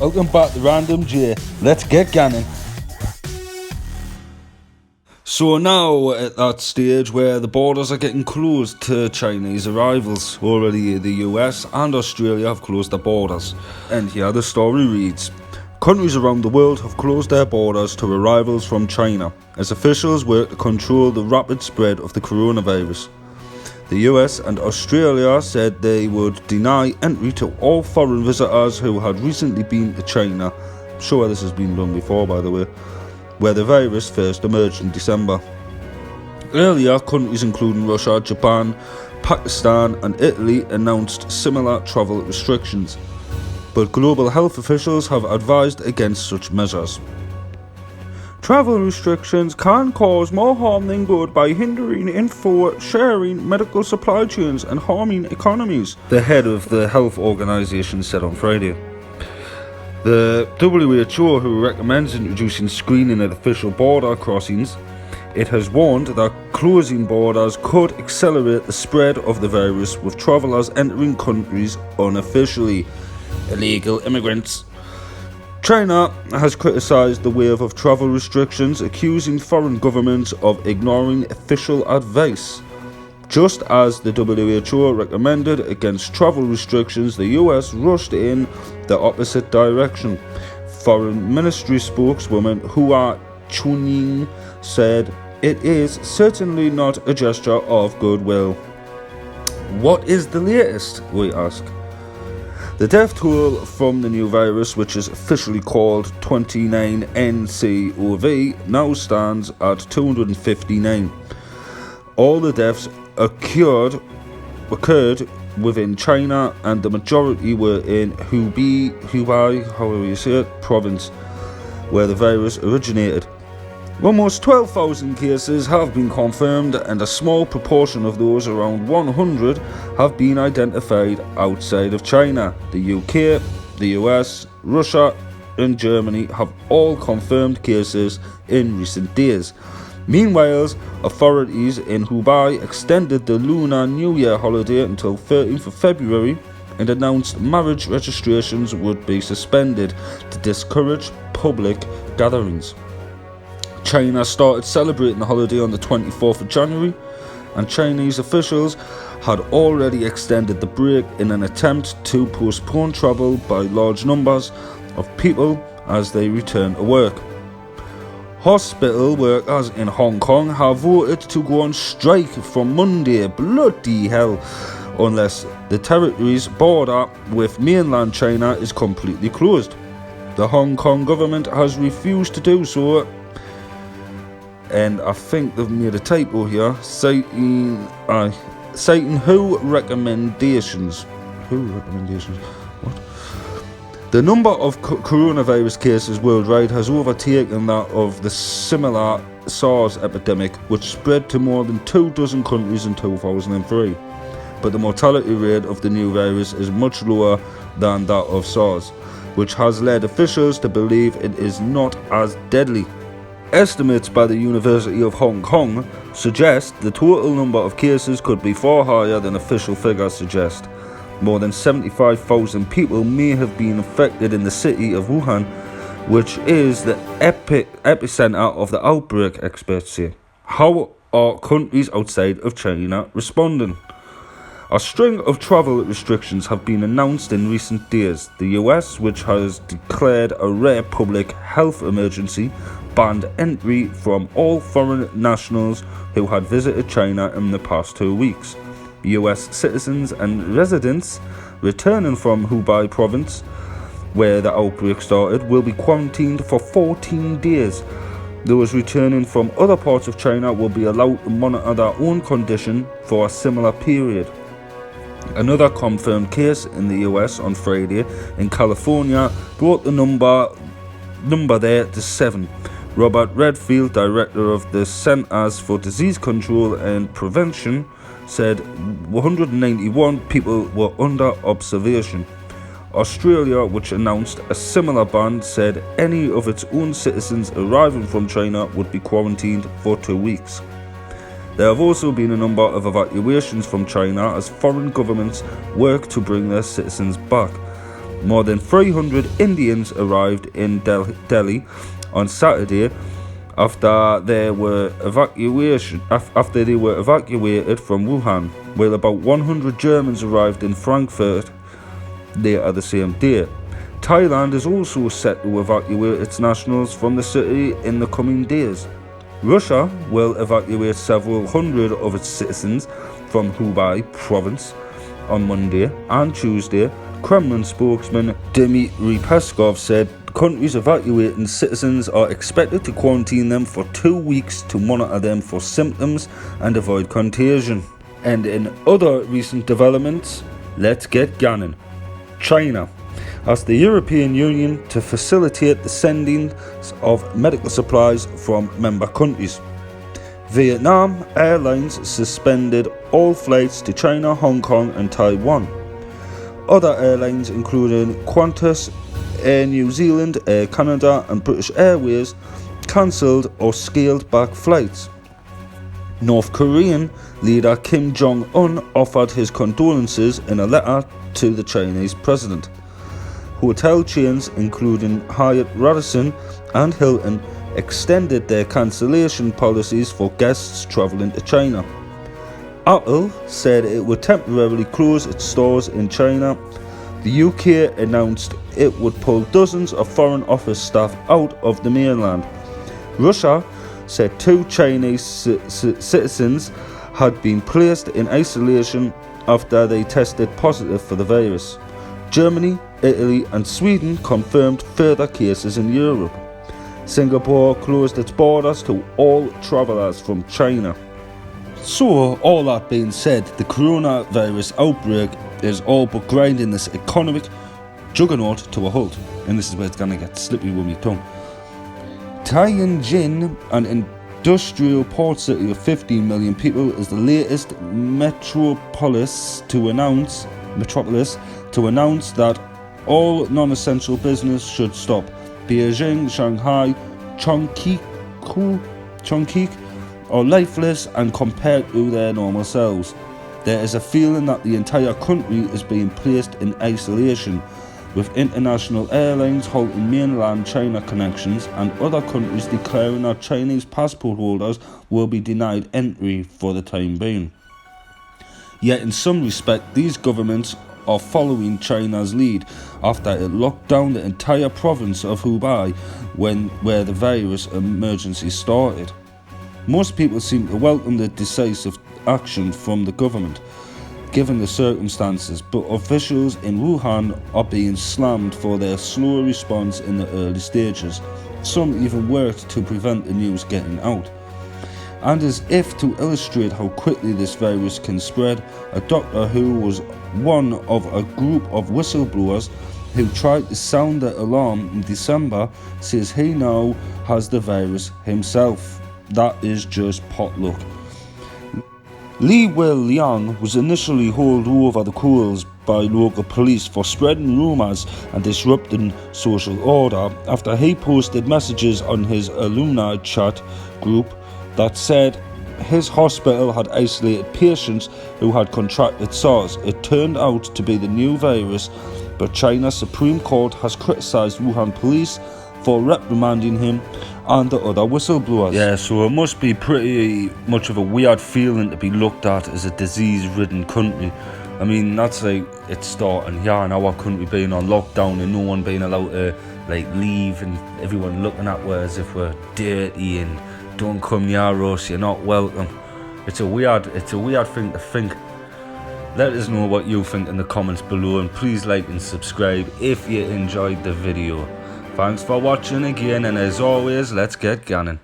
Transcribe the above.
Welcome back to Random J. Let's get gunning. So now at that stage where the borders are getting closed to Chinese arrivals. Already the US and Australia have closed their borders. And here the story reads: countries around the world have closed their borders to arrivals from China as officials work to control the rapid spread of the coronavirus. The US and Australia said they would deny entry to all foreign visitors who had recently been to China. I'm sure this has been done before, by the way, where the virus first emerged in December. Earlier, countries including Russia, Japan, Pakistan and Italy announced similar travel restrictions, but global health officials have advised against such measures. Travel restrictions can cause more harm than good by hindering info sharing, medical supply chains and harming economies, the head of the health organisation said on Friday. The WHO, who recommends introducing screening at official border crossings, it has warned that closing borders could accelerate the spread of the virus, with travellers entering countries unofficially. Illegal immigrants. China has criticised the wave of travel restrictions, accusing foreign governments of ignoring official advice. Just as the WHO recommended against travel restrictions, the US rushed in the opposite direction. Foreign Ministry spokeswoman Hua Chunying said, "It is certainly not a gesture of goodwill." What is the latest, we ask? The death toll from the new virus, which is officially called 29nCoV, now stands at 259. All the deaths occurred within China, and the majority were in Hubei, however you say it, province, where the virus originated. Almost 12,000 cases have been confirmed, and a small proportion of those, around 100, have been identified outside of China. The UK, the US, Russia and Germany have all confirmed cases in recent days. Meanwhile, authorities in Hubei extended the Lunar New Year holiday until 13th of February and announced marriage registrations would be suspended to discourage public gatherings. China started celebrating the holiday on the 24th of January, and Chinese officials had already extended the break in an attempt to postpone travel by large numbers of people as they return to work. Hospital workers in Hong Kong have voted to go on strike from Monday, bloody hell, unless the territory's border with mainland China is completely closed. The Hong Kong government has refused to do so, and I think they've made a typo here, citing WHO recommendations. What? The number of coronavirus cases worldwide has overtaken that of the similar SARS epidemic, which spread to more than 24 countries in 2003. But the mortality rate of the new virus is much lower than that of SARS, which has led officials to believe it is not as deadly. Estimates by the University of Hong Kong suggest the total number of cases could be far higher than official figures suggest. More than 75,000 people may have been affected in the city of Wuhan, which is the epicenter of the outbreak, experts say. How are countries outside of China responding? A string of travel restrictions have been announced in recent days. The US, which has declared a rare public health emergency, banned entry from all foreign nationals who had visited China in the past 2 weeks. US citizens and residents returning from Hubei province, where the outbreak started, will be quarantined for 14 days. Those returning from other parts of China will be allowed to monitor their own condition for a similar period. Another confirmed case in the US on Friday in California brought the number there to 7. Robert Redfield, director of the Centers for Disease Control and Prevention, said 191 people were under observation. Australia, which announced a similar ban, said any of its own citizens arriving from China would be quarantined for 2 weeks. There have also been a number of evacuations from China as foreign governments work to bring their citizens back. More than 300 Indians arrived in Delhi on Saturday after they were evacuated from Wuhan, while about 100 Germans arrived in Frankfurt later the same day. Thailand is also set to evacuate its nationals from the city in the coming days. Russia will evacuate several hundred of its citizens from Hubei province on Monday and Tuesday. Kremlin spokesman Dmitry Peskov said countries evacuating citizens are expected to quarantine them for 2 weeks to monitor them for symptoms and avoid contagion. And in other recent developments, let's get gunning. China asked the European Union to facilitate the sending of medical supplies from member countries. Vietnam Airlines suspended all flights to China, Hong Kong and Taiwan. Other airlines including Qantas, Air New Zealand, Air Canada and British Airways cancelled or scaled back flights. North Korean leader Kim Jong-un offered his condolences in a letter to the Chinese president. Hotel chains including Hyatt, Radisson and Hilton extended their cancellation policies for guests travelling to China. Apple said it would temporarily close its stores in China. The UK announced it would pull dozens of foreign office staff out of the mainland. Russia said 2 Chinese citizens had been placed in isolation after they tested positive for the virus. Germany, Italy and Sweden confirmed further cases in Europe. Singapore closed its borders to all travellers from China. So, all that being said, the coronavirus outbreak is all but grinding this economic juggernaut to a halt. And this is where it's going to get slippery with my tongue. Tianjin, an industrial port city of 15 million people, is the latest metropolis to announce that all non-essential business should stop. Beijing, Shanghai, Chongqing are lifeless and compared to their normal selves. There is a feeling that the entire country is being placed in isolation, with international airlines halting mainland China connections and other countries declaring that Chinese passport holders will be denied entry for the time being. Yet in some respect, these governments are following China's lead after it locked down the entire province of Hubei where the virus emergency started. Most people seem to welcome the decisive action from the government, given the circumstances, but officials in Wuhan are being slammed for their slow response in the early stages. Some even worked to prevent the news getting out. And as if to illustrate how quickly this virus can spread, a doctor who was one of a group of whistleblowers who tried to sound the alarm in December says he now has the virus himself. That is just potluck. Li Weiliang was initially hauled over the coals by local police for spreading rumours and disrupting social order after he posted messages on his alumni chat group that said his hospital had isolated patients who had contracted SARS. It turned out to be the new virus, but China's Supreme Court has criticised Wuhan police for reprimanding him and the other whistleblowers. Yeah, so it must be pretty much of a weird feeling to be looked at as a disease-ridden country. I mean, that's like it's starting here in our country being on lockdown and no one being allowed to leave, and everyone looking at us as if we're dirty and don't come near us, you're not welcome. It's a weird thing to think. Let us know what you think in the comments below, and please like and subscribe if you enjoyed the video. Thanks for watching again, and as always, let's get gunning.